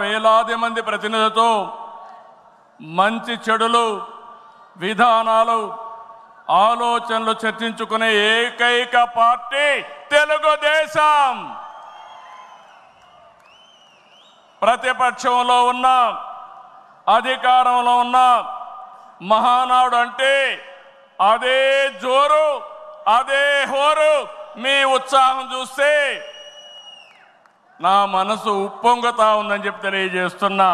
వేలాది మంది ప్రతినిధులతో మంచి చెడులు విధానాలు ఆలోచనలు చర్చించుకునే ఏకైక పార్టీ తెలుగుదేశం. ప్రతిపక్షంలో ఉన్న అధికారంలో ఉన్న మహానాడు అంటే అదే జోరు అదే హోరు. మీ ఉత్సాహం చూస్తే నా మనసు ఉప్పొంగుతా ఉందని చెప్పి తెలియజేస్తున్నా.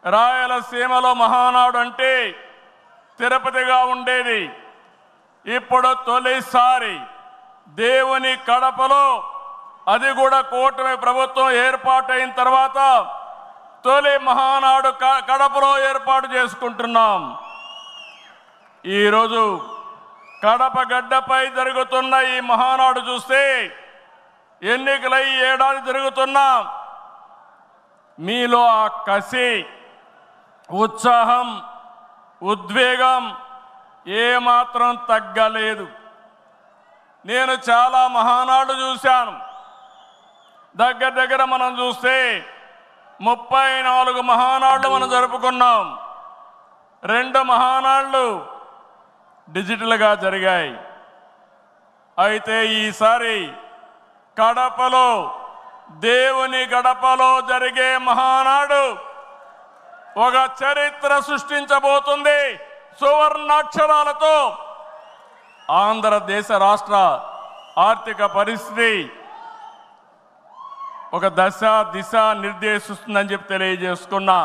రాయలసీమలో మహానాడు అంటే తిరుపతిగా ఉండేది. ఇప్పుడు తొలిసారి దేవుని కడపలో, అది కూడా కూటమి ప్రభుత్వం ఏర్పాటైన తర్వాత తొలి మహానాడు కడపలో ఏర్పాటు చేసుకుంటున్నాం. ఈరోజు కడప గడ్డపై జరుగుతున్న ఈ మహానాడు చూస్తే ఎన్నికలై ఏడాది జరుగుతున్నా మీలో ఆ కసి, ఉత్సాహం, ఉద్వేగం ఏమాత్రం తగ్గలేదు. నేను చాలా మహానాడు చూశాను. దగ్గర మనం చూస్తే 34 మహానాళ్ళు మనం జరుపుకున్నాం. 2 మహానాళ్ళు డిజిటల్గా జరిగాయి. అయితే ఈసారి కడపలో, దేవుని గడపలో జరిగే మహానాడు ఒక చరిత్ర సృష్టించబోతుంది. సువర్ణాక్షరాలతో ఆంధ్రదేశ రాష్ట్ర ఆర్థిక పరిస్థితి ఒక దశ దిశ నిర్దేశిస్తుందని చెప్పి తెలియజేసుకున్నా.